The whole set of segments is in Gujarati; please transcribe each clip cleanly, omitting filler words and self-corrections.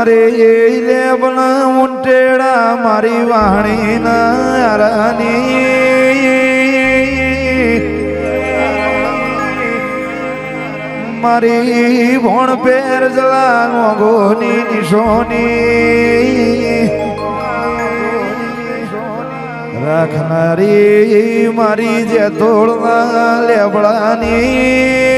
મારે લેબના મુંટેડા મારી વાણી ના રાની મારી ભણ પેર જલા મોગોની નિશોની રાખનારી મારી જે તોડના લેબડાની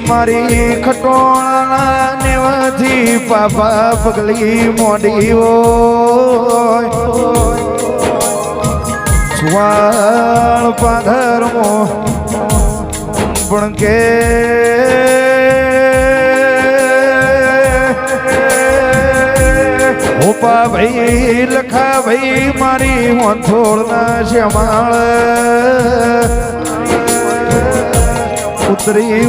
મારી ખટોળના નેવાથી પાપા પગલી મોડી હોય સુવાળ પાધરમો પણ કે ઓપા ભાઈ લખા ભાઈ મારી હોથોળના શ્યામાળ ઉતરી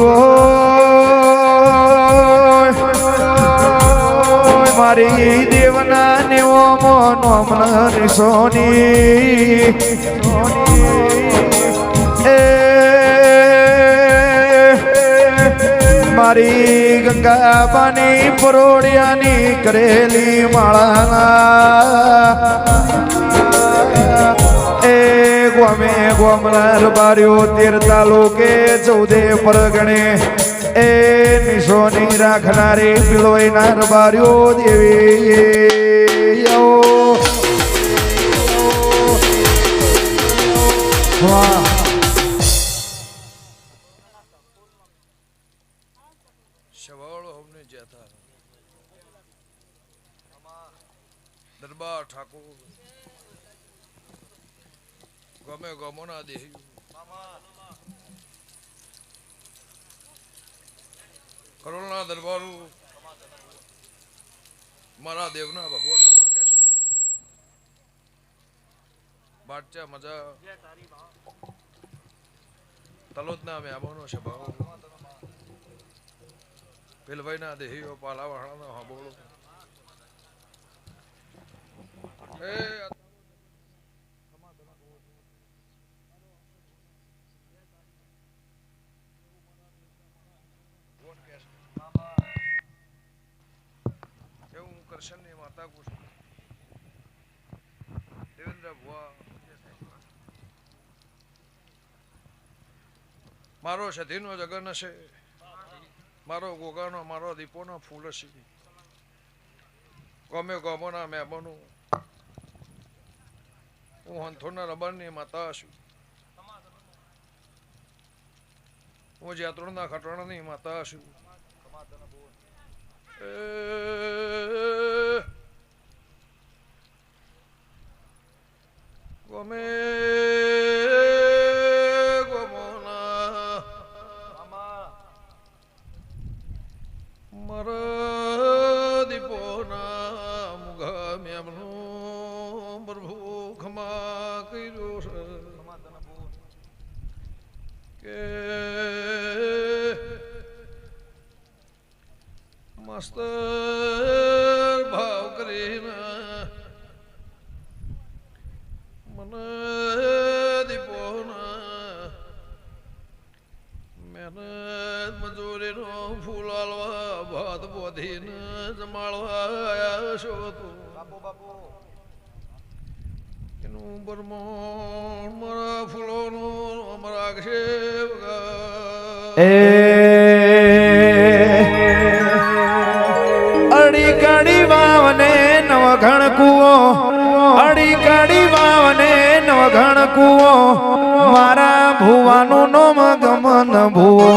મારી દેવના નેવો મોનો મન સોની મારી ગંગા પાણી પરોડિયાની કરેલી માળાના ગોમે ગોમનાર બાર્યો 13 તાલુકે 14 પરગણે એ નિશોની રાખનારી પીળોઈનાર બાર્યો દેવી દરબાર ઠાકોર ગમે ગમોના દે કરોડના દરબારો મારા દેવના ભગવાન કમા કે છે બાટચા મજા તલોદના મહેમાનો છે ભાવ પેલભાઈના દેહીઓ પાલાવાળાનો હાબોળો કરશનની માતા કુશ દેવેન્દ્ર ભુવા મારો સધીનો જગન છે મારો ગોગાનો મારો દીપોનો ફૂલ છે ગમે ગમોના મહેમાનો હું હંથોના રબરની માતા છું હું જાત્રોના ખટોણાની માતા છું ગમે ગમોના મારા દીપોના મુગા મેમનું પ્રભુ ખમા કર્યો છે કે મસ્ત ભાવ કરીને મને દીપોના મહેનત મજૂરીનો ફૂલ આલવા ભાત બોધીને જમાડવા આવ્યા છો તું એનું બરમણ મારા ફૂલોનું અમારા છે અડી કાડી વાવને નવઘણ કુવો અડી કાડી વાવને નવઘણ કુવો મારા ભુવાનું નોમ ગમન ભુવો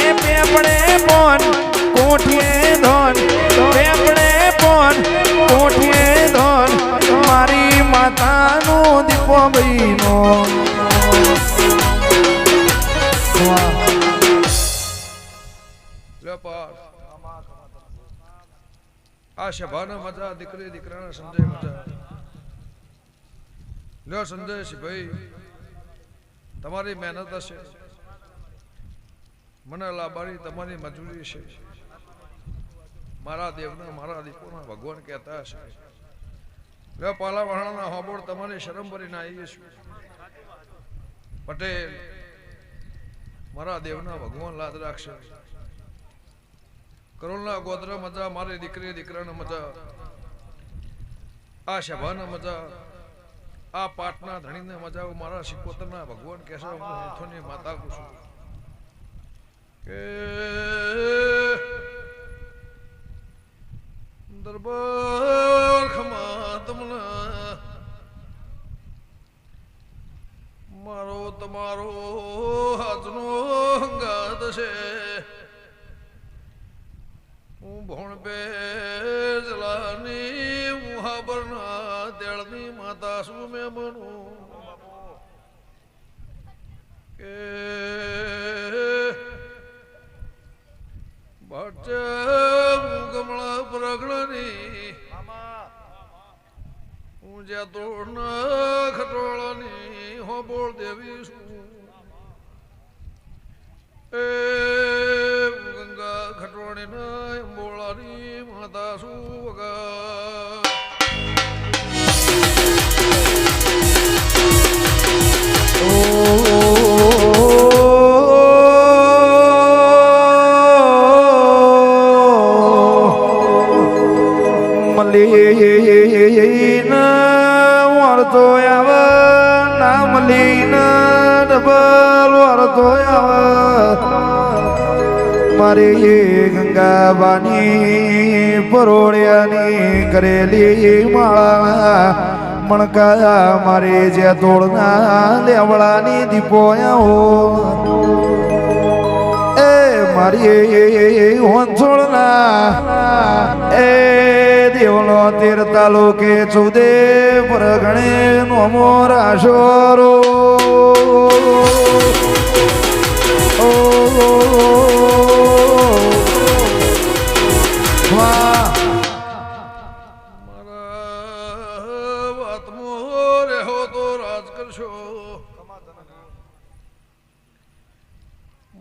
એ પેપડે પોન કોઠીએ ધોન પેપડે પોન કોઠીએ ધોન મારી માતાનું દીપો બહીનો આ સભાના મજા દીકરી દીકરાના સંજય મજા લ્યો સંજય ભાઈ તમારી મહેનત હશે મને લાભારી તમારી મજૂરી છે મારા દેવના મારા દીપોના ભગવાન કહેતા હશે લે પાલા વહાણાના હોબોળ તમારી શરમ ભરીને આવીએ છીએ પટેલ મારા દેવના ભગવાન લાદ રાખશે કરોલના ગોદરા મજા મારી દીકરી દીકરાના મજા આ સભાના મજા આ પાટના ધણીને મજા મારા શિકોતરના ભગવાન કહેશે હું હાથોની માતા કુશું કે દરબાર ખમા તમને મારો તમારો હાથનો હંગાત છે હું ભણ બે જલાની મુહાબરના તેળની માતા શું મેં બનું કે ગમણા પ્રગણની હું જ્યાં તોડના ખટોળાની હોબોળ દેવી છું એ ગંગા ખટોળીના અંબોળાની માતા શું વગા વરતો આવ નામ લઈને ડબલ વરતો આવ મારી ગંગાબાની પરોળિયાની કરેલી માળા મણકા મારી જે તોડના લેવડાની દીપો એ મારી હોંછોડના એ દેવનો તેર તાલુકે 14 પરગણે નોમો રાશોરો મારા વાતમાં રહો તો રાજ કરશો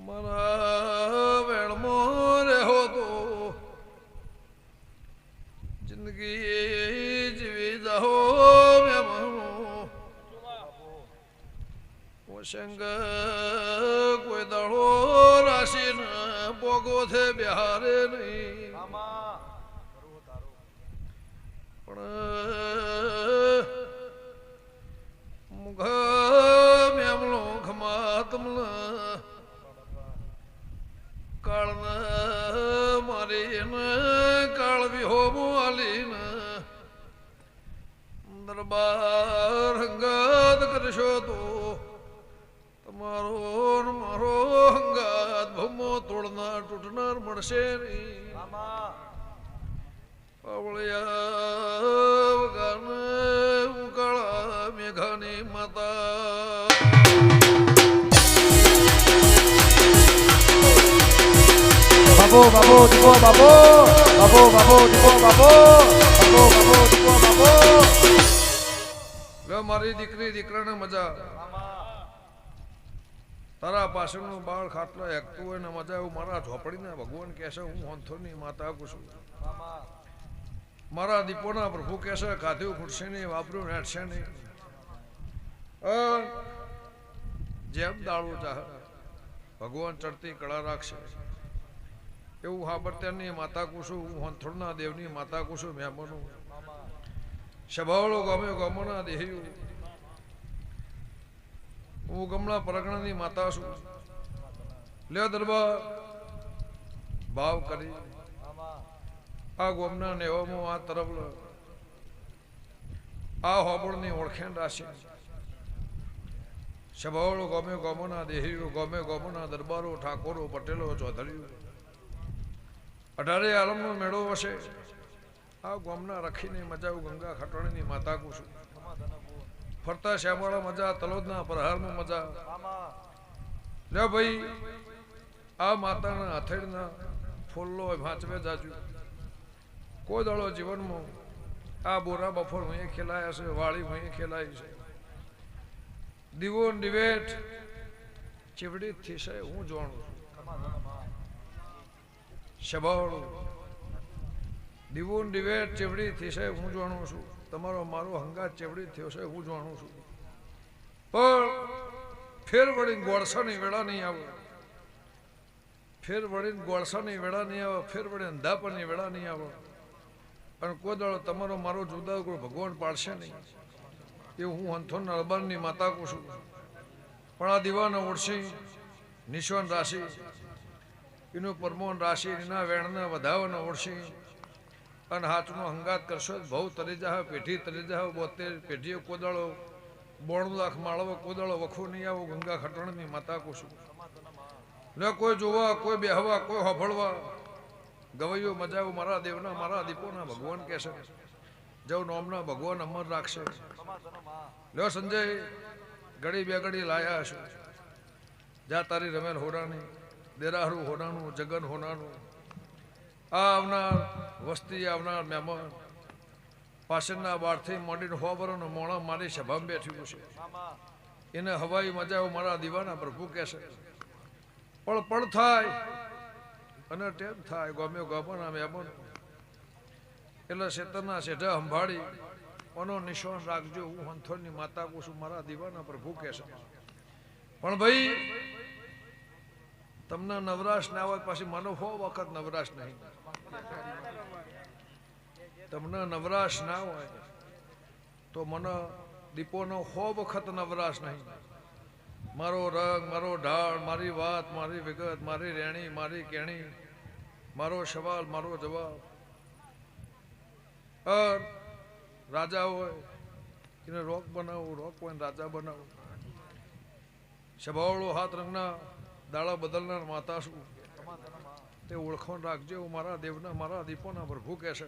મારા વેણમાં રહો તો જિંદગી જીવી જાઓ સંગ કોઈ દળો રાશિ ન પોગો છે બિહારે નહીં પણ મુખ મેમલો ખમા તમલ કાળન મારી ન કાળ વિહોમો આલીન દરબાર હંગાત કરશો તો તમારો મારો હંગાત ભમો તોડનાર તૂટનાર મળશે નહીં પાવળિયા વગાન ઉકાળા મેઘાની માતા બાબો બાબો દીપો બાબો બાબો બાબો દીપો બાબો બાબો બાબો દીપો બાબો લે મારી દીકરી દીકરાને મજા તારા પાછળનું બાળ ખાટલો હેકતું હોય ને મજા એવું મારા ઝોપડીને ભગવાન કહેશે હું હોંથોની માતા કુશું મારા દીપોના પ્રભુ કહેશે ખાધ્યું ખૂટશે નહીં વાપર્યું હેઠશે નહીં જેમ દાળું ચાહે ભગવાન ચડતી કળા રાખશે એવું હાબરત્યાની માતા કુશું હું હોંથોડના દેવની માતા કુશું મહેમાનું સભાવળો ગમે ગમોના દેહ્યું હું ગમણા પરગણાની માતા છું લે દરબાર ભાવ કરી આ ગોમના નેવામાં આ તરફ આ હોબળની ઓળખેણ રાશિ સભાવળો ગમે ગમોના દેહીઓ ગમે ગમોના દરબારો ઠાકોરો પટેલો ચૌધરીઓ 18 આલમનો મેળો વસે આ ગોમના રખીને મજા ગંગા ખટોણીની માતા કુશું ફરતા શ્યામાળા મજા તલોદના પ્રહારમાં મજા લે ભાઈ આ માતાના હથેળના ફૂલ્લો ભાંચવે જાજુ કોઈ દળો જીવનમાં આ બોરા બફોર હું ખેલાયા છે વાળી હું ખેલાઈ છે દીવો દિવેટ ચીવડી થી છે હું જાણું છું સભાવળું દીવો દિવેટ ચીવડી થી છે હું જાણું છું તમારો મારો હંગાત ચેવડી થયો છે હું જાણું છું, પણ ફેર વળીને ગોળસાની વેળા નહીં આવે, ફેર વળીને ગોળસાની વેળા નહીં આવે, ફેર વળીને અંધાપણની વેળા નહીં આવે, અને કોઈ દાડો તમારો મારો જુદા કોઈ ભગવાન પાડશે નહીં, એ હું હંથોન અલબાનની માતા કહું છું. પણ આ દીવાને ઓળશી નિશાન રાશિ એનું પરમોન રાશિ એના વેણને વધાવને ઓળશી અને હાથનો હંગાત કરશો બહુ તરી જાહ, પેઢી તરી જાહ, 72 પેઢીઓ કોદાળો 92 લાખ માળવો કોદાળો વખો નહીં આવો, ગંગા ખટણની માતા કહું છું. ને કોઈ જોવા, કોઈ બેહવા, કોઈ હોભળવા ગવૈયો મજાવો મારા દેવના મારા દીપોના ભગવાન કહેશે, જવ નોમના ભગવાન અમર રાખશે. લ્યો સંજય ઘડી બે ઘડી લાયા હશે, જા તારી રમેલ હોડાની, દેરાહરું હોનાનું, જગન હોનાનું, આ આવનાર વસ્તી આવનાર મહેમાન પાછળના બારથી મોડીને હોબરોનો મોણા મારી સભામાં બેઠ્યું છે, એને હવાઈ મજાઓ મારા દીવાના પ્રભુ કહેશે. પણ થાય અને ટેમ થાય ગમ્યો ગમના મહેમાન એટલે શેતરના શેઠા સંભાળી ઓનો નિશાન રાખજો, હું હંથોની માતા કહું છું, મારા દીવાના પ્રભુ કહેશે. પણ ભાઈ તમને નવરાશ ના હોય પાછી મને 100 વખત નવરાશ નહીં, તમને નવરાશ ના હોય તો મને દીપોનો 100 વખત નવરાશ નહીં. મારો રંગ, મારો ઢાળ, મારી વાત, મારી વિગત, મારી રેણી, મારી કેણી, મારો સવાલ, મારો જવાબ. રાજા હોય એને રોક બનાવો, રોક હોય રાજા બનાવો. સભાવાળો હાથ રંગના દાડા બદલનાર માતા શું તે ઓળખણ રાખજો, મારા દેવના મારા દીપોના પ્રભુ કહેશે.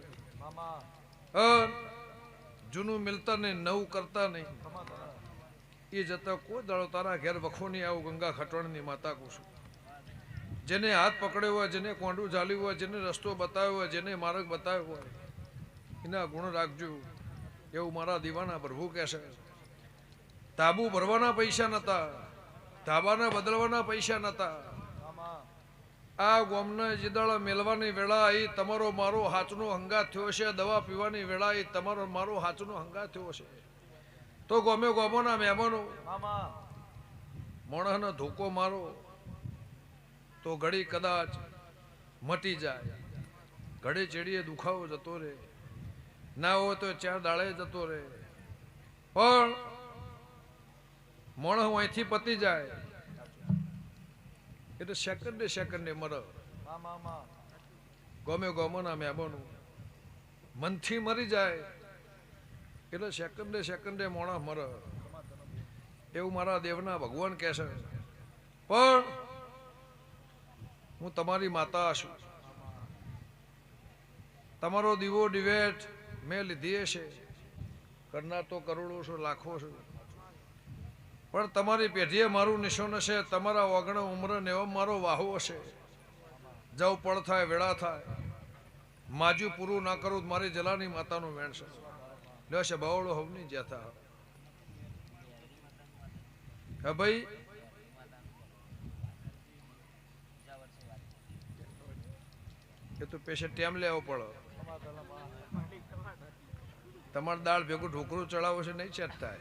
જૂનું મિલતા નહીં, નવું કરતા નહીં, એ જતા કોઈ દાડો તારા ઘેર વખો નહીં આવું, ગંગા ખટવાણની માતા કહું છું. જેને હાથ પકડ્યો હોય, જેને કોંડું ઝાલ્યું હોય, જેને રસ્તો બતાવ્યો હોય, જેને માર્ગ બતાવ્યો હોય, એના ગુણ રાખજો, એવું મારા દીવાના પ્રભુ કહેશે. તાબુ ભરવાના પૈસા નતા, ધાબાને બદલવાના પૈસા નતા, આ ગોમને જીદાળા મેળવાની વેળા એ તમારો મારો હાચનો હંગાત થયો છે, દવા પીવાની વેળા એ તમારો મારો હાચનો હંગાત થયો છે. તો ગમે ગોમોના મહેમાનો મોણસને ધોકો મારો તો ઘડી કદાચ મટી જાય, ઘડી ચેડીએ દુખાવો જતો રહે, ના હોય તો 4 દાડે જતો રહે, પણ મોણસ અહીંથી પતી જાય એટલે સેકન્ડે મરે. ગમે ગોમોના મહેમાનો મનથી મરી જાય એટલે સેકન્ડે મોણા મરે, એવું મારા દેવના ભગવાન કહેશે. પણ હું તમારી માતા છું, તમારો દીવો દિવેટ મેં લીધી છે, કરનાર તો કરોડો છો, લાખો છો, પણ તમારી પેઢીએ મારું નિશાન હશે, તમારા ઓગણે ઉંમરે ને એવો મારો વાહો હશે. જવ પળ થાય વેળા થાય, માજુ પૂરું ના કરું મારી જલાની માતાનું વેણ છે. લેશે બાવળો હવની જ્યાથા. હા ભાઈ એ તો પેશે ટેમ લેવો પડે, તમારે દાળ ભેગું ઢોકરું ચડાવો છે નહીં ચેટ થાય.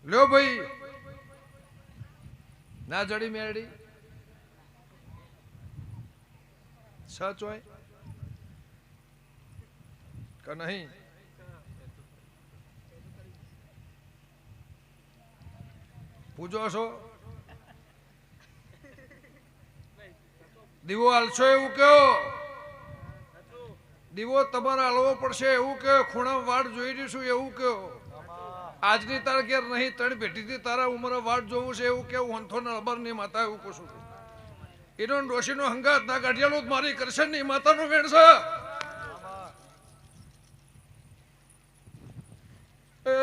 લ્યો ભાઈ ના જડી મેળી સચ હોય કે નહીં? પૂજો છો દીવો હાલશો એવું કયો? દીવો તમારે હાલવો પડશે એવું કયો? ખૂણા વાડ જોઈ રહીશું એવું કયો? આજની તારા ઘેર નહીં 3 પેઢીથી તારા ઉંમરે વાડ જોવું છે એવું કેવું? હંથો નળબર ની માતા એવું કહું છું. એનો ડોશીનો હંગાત ના ગાઢિયાલો મારી કરશન ની માતાનો વેણ છે. એ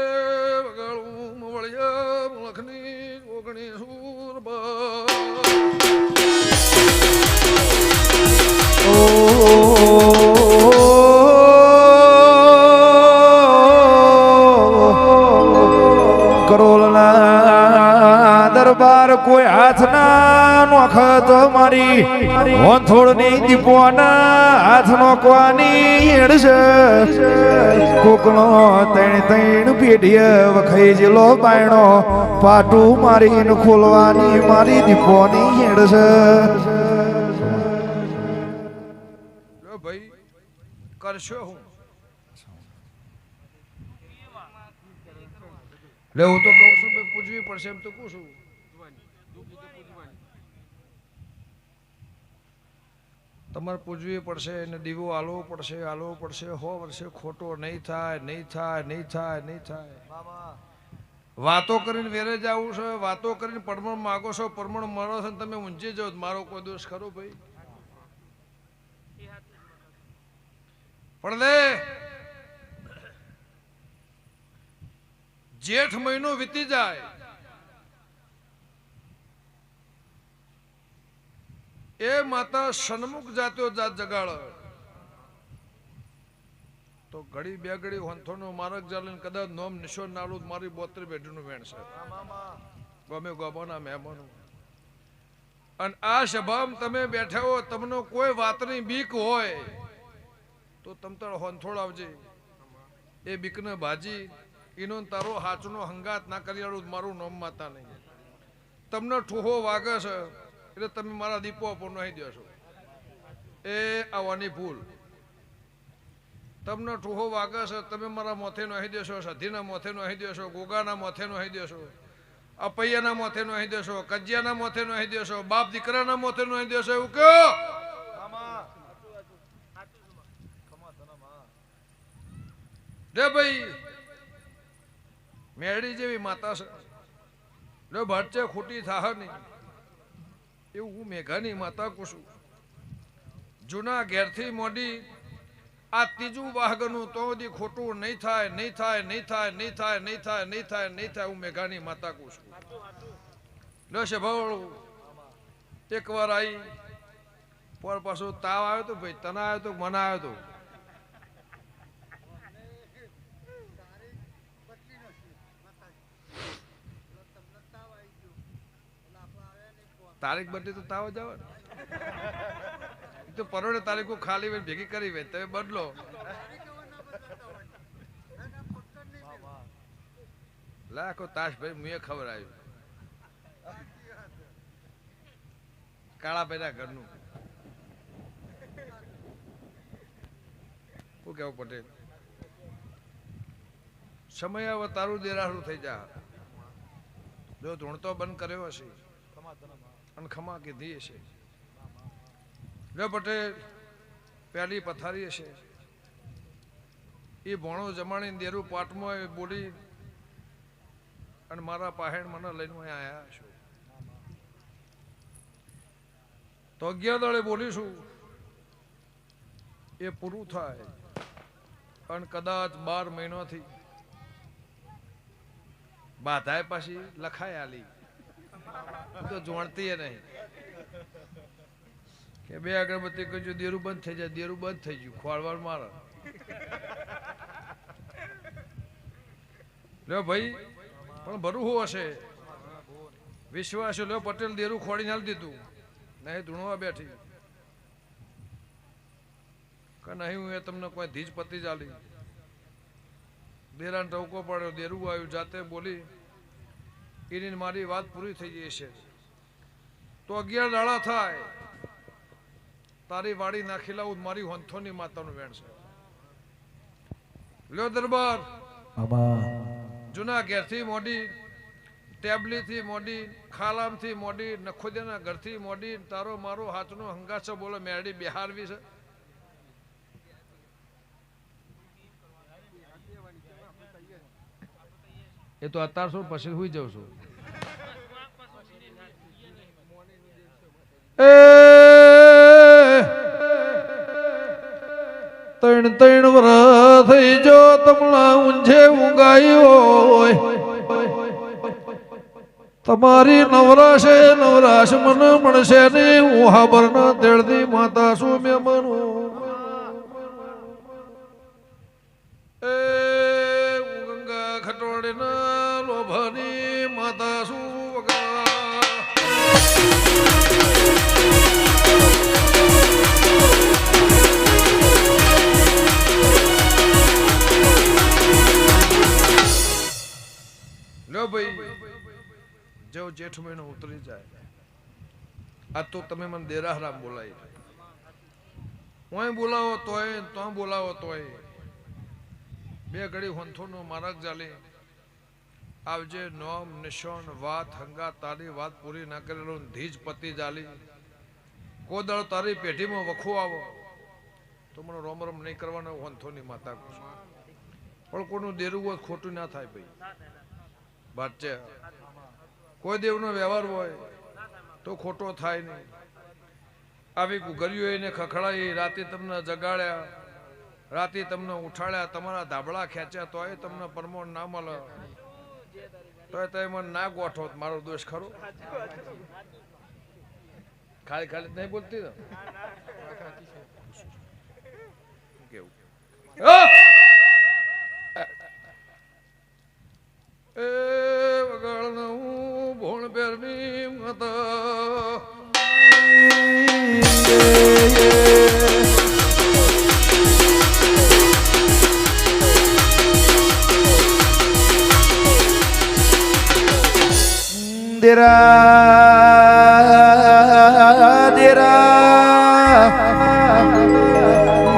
વગાડું વળિયા લખની ઓગણી સુરબા કરોલના દરબાર કોઈ હાથ ના નોખ તો મારી ઓથોડની દીપોના હાથ નોકવાની હેડશે કોકનો તૈણ પેઢીએ વખાઈ જેલો બાયણો પાટું મારીને ખોલવાની મારી દીપોની હેડશે ભાઈ કરશો હું લે હું તો કહું છું ભાઈ પૂજવી પડશે એમ તો કહું છું તમારે પૂજવી પડશે અને દીવો હાલવો પડશે 100 વર્ષે ખોટો નહીં થાય વાતો કરીને વેરે જવું છે વાતો કરીને પરમણ માગો છો પરમણ મરો છો તમે ઊંચી જાઓ મારો કોઈ દોષ ખરો ભાઈ પણ લે જેઠ મહિનો વીતી જાય એ માતા સન્મુખ જાત્યો જાત જગાડ તો ઘડી બે ઘડી હોંથોનો માર્ગ ચાલીને કદાચ નોમ નિશોન નાળું મારી 72 બેઠીનું વેણ છે ગમે ગોબાના મહેમાનો અને આ સભામાં તમે બેઠા હો તમને કોઈ વાતની બીક હોય તો તમ તાર હોંથોડ આવજે એ બીકને ભાજી એનો તારો હાચનો હંગાત ના કરી આડું મારું નામ માતા નહીં તમને ઠોહો વાગે છે એટલે તમે મારા દીપો પર નહીં દેશો એ આવવાની ભૂલ તમને ઠોહો વાગે છે તમે મારા મોથે નહીં દેશો સધીના મોથે નહીં દેશો ગોગાના મોથે નહીં દેશો અપૈયાના મોથે નહીં દેશો કજિયાના મોથે નહીં દેશો બાપ દીકરાના મોથે નહીં દેશો એવું કયો રે ભાઈ મેળી જેવી માતા છે લે ભટચે ખોટી થાહ નહીં એવું હું મેઘાની માતા કુશું જૂના ઘેરથી મોડી આ ત્રીજું વાહગનું તો બધી ખોટું નહીં થાય હું મેઘાની માતા કુશું લે છે ભાવળું એકવાર આવી પર પાછો તાવ આવ્યો તો ભાઈ તને આવ્યો તો મને આવ્યો તો તારીખ બદલી તો તાવ જ આવે ને તો પરોડે તારીખો ખાલી હોય ભેગી કરી હોય તમે બદલો લાખો તાશ ભાઈ મુએ ખબર આવ્યું કાળા ભાઈ ઘરનું શું કેવું પટેલ સમય હવે તારું દેરારું થઈ જા જો ધૂણતો બંધ કર્યો હશે અને ખમા કીધી હશે લે પટેલ પહેલી પથારી હશે એ ભણો જમાડીને દેરું પાટમાં બોલી અને મારા પાહેણ મને લઈને આવ્યા છું તો 11 દાડે બોલીશું એ પૂરું થાય અને કદાચ 12 મહિનાથી બાધાય પાછી લખાય આલી તો જોણતી નહીં કે 2 અગરબત્તી કરજો દેરું બંધ થઈ જાય દેરું બંધ થઈ ગયું ખોળવાળ મારે લ્યો ભાઈ પણ ભરું હશે વિશ્વાસ લ્યો પટેલ દેરું ખોડીને હાલ દીધું નહીં ધૂણવા બેઠી કે નહીં હું એ તમને કોઈ ધીજ પતી ચાલી દેરાને ટવકો પડ્યો દેરું આવ્યું જાતે બોલી એની મારી વાત પૂરી થઈ ગઈ છે તો 11 દાડા થાય તારી વાડી નાખી લાવું મારી હોંથોની માતાનું વેણ છે લ્યો દરબાર જૂના ઘેરથી મોડી ટેબલીથી મોડી ખાલામથી મોડી નખોદિયાના ઘરથી મોડી તારો મારો હાથનો હંગાસો બોલો મેરડી બિહારવી છે એ તો અત્યાર શું પછી હુઈ જાઉં છું ત્રણ વરસ થઈ જો તમલા ઊંઝે ઊંઘાયો હોય તમારી નવરાશ મને મળશે ને હું હાબરના તેડની માતા છું મેમનું એ ગંગા ખટોડીના લોભાની માતા છું વગા જેઠ મહિનો ઉતરી જાય આ તો તમે મને દેરાહરામ બોલાય હું બોલાવો તોય તો બોલાવો તોય બે ઘડી હોંથોનો મારક ચાલે આવજે નોમ નિશાન વાત હંગા તારી વાત પૂરી ના કરેલો ધીજ પતિ જાલી કોદળ તારી પેઢીમાં વખો આવો તો મને રોમ રોમ નહીં કરવાનો હોંથોની માતા પણ કોઈનું દેરું હોય ખોટું ના થાય ભાઈ વાત છે કોઈ દેવનો વ્યવહાર હોય તો ખોટો થાય નહીં આવી ગુગરીઓ એને ખખડાઈ રાતે તમને જગાડ્યા રાતે તમને ઉઠાડ્યા તમારા ધાબળા ખેંચ્યા તોય તમને પરમોણ ના મળે તોય તમે મને ના ગોઠો મારો દોષ ખરો ખાલી ખાલી નહીં બોલતી ને કેવું એ વગળ હું ભોણ પેરમી મત દેરા દેરા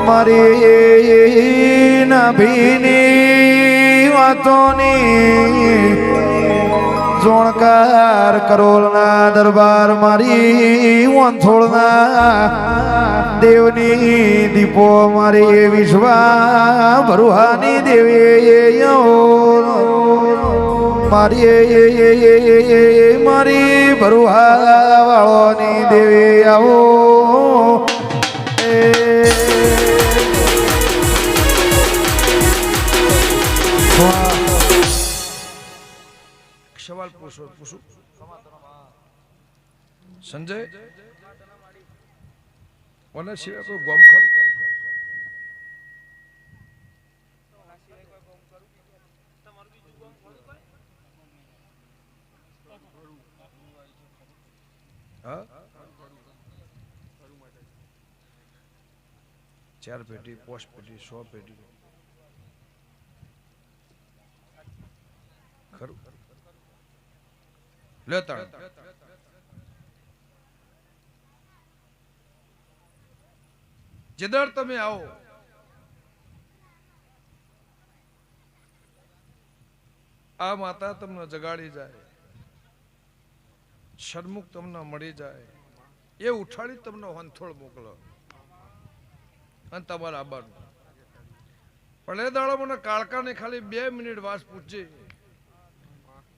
મારી નાભીની વાતોની જોણકાર કરોલના દરબાર મારી વંથોળના દેવની દીપો મારી વિશ્વા ભરુહાની દેવી મારી ભરુહા વાળોની દેવી આવો સવાલ પૂછું સંજય ઓના સિવાય કોઈ ગોમ ખરું હા 4 પેટી 5 પેટી 100 પેટી ખરું લેતા જેદર તમે આવો આ માતા તમને જગાડી જાય સન્મુખ તમને મળી જાય એ ઉઠાડી તમને હંથોળ મોકલો અને તમારા આબાનું પણ એ દાડો મને કાળકાને ખાલી 2 મિનિટ વાસ પૂછજે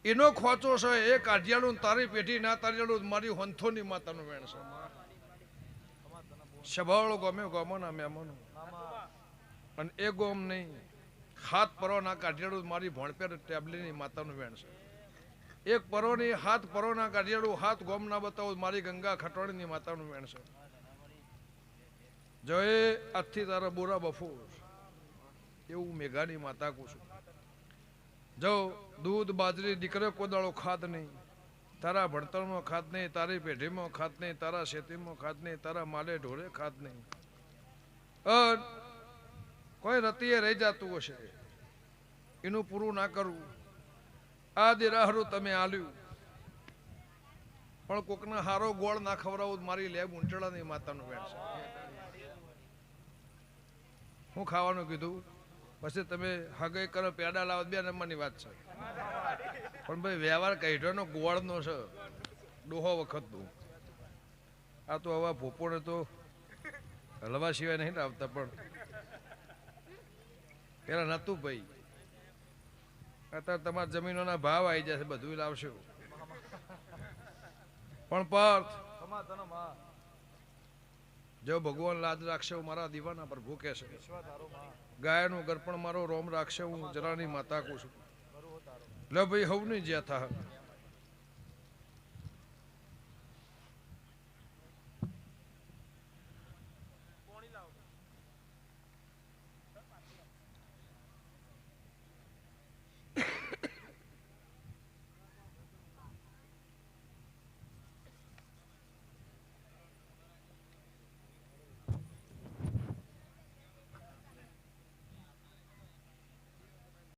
એનો ખોચો છે એ કાઢિયાળું તારી પેઢી ના તારિયાળું મારી હંથોની માતાનું વેણ છે સભાળો ગમે ગમોના મહેમાનો અને એ ગોમ નહીં હાથ પરોના કાઢિયાળું મારી ભણપેર ટેબલીની માતાનું વેણ છે એક પરોની હાથ પરોના કાઢિયાળું હાથ ગોમ ના બતાવું મારી ગંગા ખટવાણીની માતાનું વેણ છે જો એ આજથી તારા બોરા બફોર એવું મેઘાની માતા કહું છું જો દૂધ બાજરી દીકરો કોદાળો ખાત નહીં તારા ભણતરમાં ખાત નહીં તારી પેઢીમાં ખાત નહીં તારા ખેતીમાં ખાત નહીં તારા માલે ઢોરે ખાત નહીં કોઈ રતીએ રહી જતું હશે એનું પૂરું ના કરવું આ દેરાહરું તમે આલ્યું પણ કોકના હારો ગોળ ના ખવડાવું મારી લેબ ઊંટડાની માતાનું વેણ છે હું ખાવાનું કીધું પછી તમે હગે કરો પેડા લાવો 2 નંબરની વાત છે પણ ભાઈ વ્યવહાર કઢ્યોનો ગોળનો છે ડોહો વખતનું આ તો હવે ભોપોને તો હલવા સિવાય નહીં લાવતા પણ પેલા નતું ભાઈ અત્યારે તમારા જમીનોના ભાવ આવી જશે બધું લાવશો પણ પાર્થ જો ભગવાન લાજ રાખશે મારા દીવાના પર ભૂકે છે ગાયનું ગરપણ મારો રોમ રાખશે હું જરાની માતા કહું છું લે ભાઈ હવ નહીં જ્યાં થા